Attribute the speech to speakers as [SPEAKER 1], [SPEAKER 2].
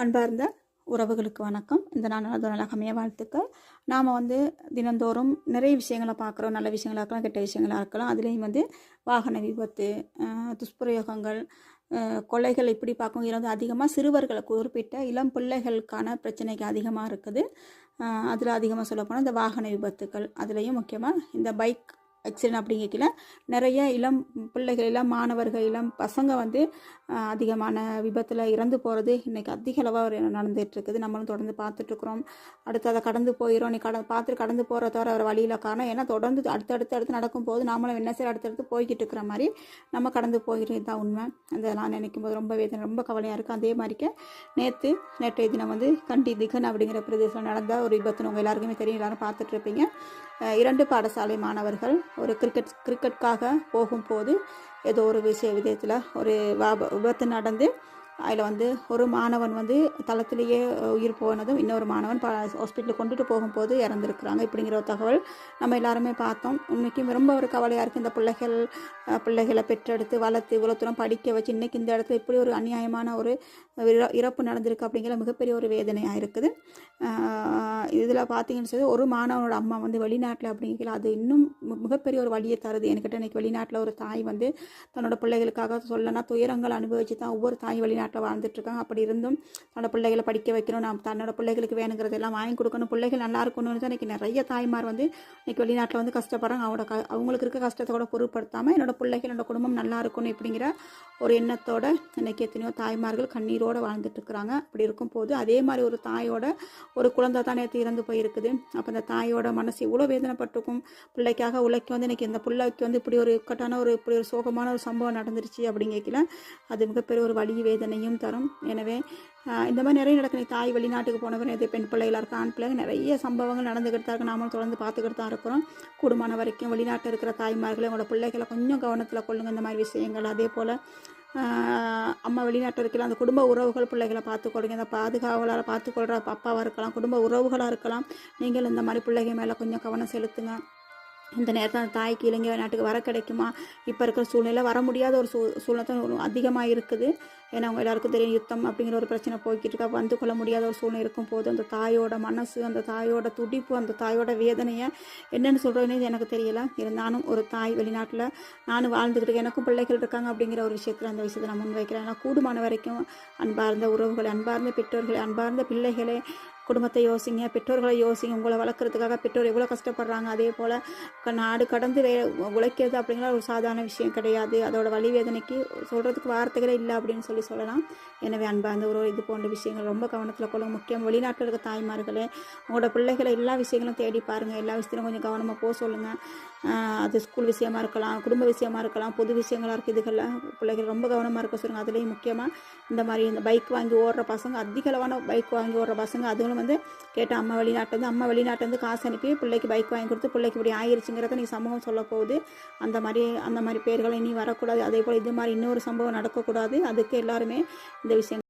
[SPEAKER 1] அன்பார்ந்த உறவுகளுக்கு வணக்கம். இந்த நாள் நல்ல அமைய வாழ்த்துக்கள். நாம் தினந்தோறும் நிறைய விஷயங்களை பார்க்குறோம். நல்ல விஷயங்களாக இருக்கலாம், கெட்ட விஷயங்களாக இருக்கலாம். அதுலேயும் வாகன விபத்து, துஷ்பிரயோகங்கள், கொலைகள் இப்படி பார்க்கும் இது அதிகமாக சிறுவர்களை குறிப்பிட்ட இளம் பிள்ளைகளுக்கான பிரச்சனைக்கு அதிகமாக இருக்குது. அதில் அதிகமாக சொல்லப்போனால் இந்த வாகன விபத்துக்கள், அதுலேயும் முக்கியமாக இந்த பைக் ஆக்சிடென்ட் அப்படிங்கல நிறைய இளம் பிள்ளைகள், இளம் மாணவர்கள், இளம் பசங்க அதிகமான விபத்தில் இறந்து போகிறது இன்றைக்கி அதிக அளவாக நடந்துகிட்ருக்குது. நம்மளும் தொடர்ந்து பார்த்துட்ருக்குறோம். அடுத்து அதை கடந்து போயிடும். நீ பார்த்து கடந்து போகிற தவிர ஒரு வழியில் காரணம். ஏன்னா தொடர்ந்து அடுத்தடுத்து நடக்கும்போது நாமளும் என்ன செய்ய அடுத்தடுத்து போய்கிட்டு இருக்கிற மாதிரி நம்ம கடந்து போய்கிட்டு தான் உண்மை. அந்த நான் நினைக்கும் போது ரொம்ப வேதனை, ரொம்ப கவலையாக இருக்குது. அதே மாதிரிக்க நேற்றைய தினம் கண்டி திகன் அப்படிங்கிற பிரதேசம் நடந்த ஒரு விபத்துன்னு உங்கள் எல்லாருக்குமே தெரியும், எல்லாரும் பார்த்துட்ருப்பீங்க. 2 பாடசாலை மாணவர்கள் ஒரு கிரிக்கெட்காக போகும்போது ஏதோ ஒரு விதத்தில் ஒரு விபத்து நடந்து அதில் ஒரு மாணவன் தளத்திலேயே உயிர் போனதும் இன்னொரு மாணவன் ஹாஸ்பிட்டலுக்கு கொண்டுட்டு போகும்போது இறந்துருக்குறாங்க. இப்படிங்கிற ஒரு தகவல் நம்ம எல்லாருமே பார்த்தோம். உண்மைக்கும் ரொம்ப ஒரு கவலையாக இருக்குது. இந்த பிள்ளைகளை பெற்றெடுத்து வளர்த்து இவ்வளோ தூரம் படிக்க வச்சு இன்றைக்கி இந்த இடத்துல இப்படி ஒரு அநியாயமான ஒரு இறப்பு நடந்திருக்கு அப்படிங்கிற மிகப்பெரிய ஒரு வேதனையாக இருக்குது. இதில் பார்த்தீங்கன்னு சொல்லி ஒரு மாணவனோட அம்மா வெளிநாட்டில் அப்படிங்கிற அது இன்னும் மிகப்பெரிய ஒரு வழியை தருது. என்கிட்ட இன்றைக்கி வெளிநாட்டில் ஒரு தாய் தன்னோட பிள்ளைகளுக்காக சொல்லனா துயரங்கள் அனுபவித்து தான் ஒவ்வொரு தாய் வெளிநாட்டில் வாழ்ந்துட்டுருக்காங்க. அப்படி இருந்தும் தன்னோட பிள்ளைகளை படிக்க வைக்கணும், தன்னோட பிள்ளைகளுக்கு வேணுங்கிறதெல்லாம் வாங்கி கொடுக்கணும், பிள்ளைகள் நல்லா இருக்கணும்னு தான் இன்றைக்கி நிறைய தாய்மார் இன்றைக்கி வெளிநாட்டில் கஷ்டப்படுறாங்க. அவங்களுக்கு இருக்க கஷ்டத்தோட பொருட்படுத்தாமல் என்னோட பிள்ளைகள், என்னோட குடும்பம் நல்லா இருக்கணும் இப்படிங்கிற ஒரு எண்ணத்தோட இன்றைக்கி எத்தனையோ தாய்மார்கள் கண்ணீரோடு வாழ்ந்துட்டுருக்குறாங்க. அப்படி இருக்கும்போது அதே மாதிரி ஒரு தாயோட ஒரு குழந்தை தான் நேற்று இறந்து போயிருக்குது. அப்போ அந்த தாயோட மனசு இவ்வளோ வேதனைப்பட்டிருக்கும். பிள்ளைக்காக உழைக்க இன்றைக்கி இந்த பிள்ளைக்கு இப்படி ஒரு இக்கட்டான இப்படி ஒரு சோகமான ஒரு சம்பவம் நடந்துருச்சு அப்படிங்கல அது மிகப்பெரிய ஒரு வலி வேதனையும் தரும். எனவே இந்த மாதிரி நிறைய நடக்குது. தாய் வெளிநாட்டுக்கு போனவர் நிறைய பெண் பிள்ளைகளாக இருக்க, ஆண் பிள்ளைகள் நிறைய சம்பவங்கள் நடந்துக்கிட்டு தான் இருக்கு. நாமளும் தொடர்ந்து பார்த்துக்கிட்டு தான் இருக்கிறோம். கூடுமான வரைக்கும் வெளிநாட்டில் இருக்கிற தாய்மார்களை உங்களோட பிள்ளைகளை கொஞ்சம் கவனத்தில் கொள்ளுங்க இந்த மாதிரி விஷயங்கள். அதே போல் அம்மா வெளிநாட்டில் இருக்கிற அந்த குடும்ப உறவுகள் பிள்ளைகளை பார்த்துக்கொள்ளுங்க. இந்த பாதுகாவலால் பார்த்துக்கொள்கிற அப்பாவாக இருக்கலாம், குடும்ப உறவுகளாக இருக்கலாம். நீங்கள் இந்த மாதிரி பிள்ளைகள் மேலே கொஞ்சம் கவனம் செலுத்துங்க. இந்த நேரத்தில் அந்த தாய்க்கு இலங்கை நாட்டுக்கு வர கிடைக்குமா? இப்போ இருக்கிற சூழ்நிலை வர முடியாத ஒரு சூழ்நிலை அதிகமாக இருக்குது. ஏன்னா அவங்க எல்லாருக்கும் தெரியும், யுத்தம் அப்படிங்கிற ஒரு பிரச்சனை போய்கிட்டு இருக்கா. வந்து கொள்ள முடியாத ஒரு சூழ்நிலை இருக்கும் போது அந்த தாயோட மனசு, அந்த தாயோட துடிப்பு, அந்த தாயோட வேதனையை என்னென்னு சொல்கிறதுனே எனக்கு தெரியலை. இருந்தாலும் ஒரு தாய் வெளிநாட்டில் நானும் வாழ்ந்துக்கிட்டு எனக்கும் பிள்ளைகள் இருக்காங்க அப்படிங்கிற ஒரு விஷயத்தில் அந்த விஷயத்தை நான் முன்வைக்கிறேன். ஏன்னா கூடுமான வரைக்கும் அன்பார்ந்த உறவுகளை, அன்பார்ந்த பெற்றோர்களை, அன்பார்ந்த பிள்ளைகளை, குடும்பத்தை யோசிங்க, பெற்றோர்களை யோசிங்க. உங்களை வளர்க்குறதுக்காக பெற்றோர் எவ்வளோ கஷ்டப்படுறாங்க. அதே போல் நாடு கடந்து உழைக்கிறது அப்படிங்கிற ஒரு சாதாரண விஷயம் கிடையாது. அதோட வலி வேதனைக்கு சொல்கிறதுக்கு வார்த்தைகளே இல்லை அப்படின்னு சொல்லலாம். எனவே அன்பார்ந்த ஒரு இது போன்ற விஷயங்கள் ரொம்ப கவனத்தில் கொள்ளுங்க. முக்கியம் வெளிநாட்டில் இருக்க தாய்மார்களே, உங்களோட பிள்ளைகளை எல்லா விஷயங்களும் தேடி பாருங்கள். எல்லா விஷயத்திலும் கொஞ்சம் கவனமாக போக சொல்லுங்கள். அது ஸ்கூல் விஷயமா இருக்கலாம், குடும்ப விஷயமா இருக்கலாம், பொது விஷயங்களாக இருக்குது. இதுகளில் பிள்ளைகள் ரொம்ப கவனமாக இருக்க சொல்லுங்கள். அதுலேயும் முக்கியமாக இந்த மாதிரி இந்த பைக் வாங்கி ஓடுற பசங்க, அதிக அளவான பைக் வாங்கி ஓடுற பசங்க, அதுவும் கேட்டால் அம்மா வெளிநாட்டிலேருந்து காசு அனுப்பி பிள்ளைக்கு பைக் வாங்கி கொடுத்து பிள்ளைக்கு இப்படி ஆயிடுச்சுங்கிறத நீ சமூகம் சொல்ல போகுது. அந்த மாதிரி பேர்களை இனி வரக்கூடாது. அதே போல் இது மாதிரி இன்னொரு சம்பவம் நடக்கக்கூடாது. அதுக்கு எல்லாருமே இந்த விஷயம்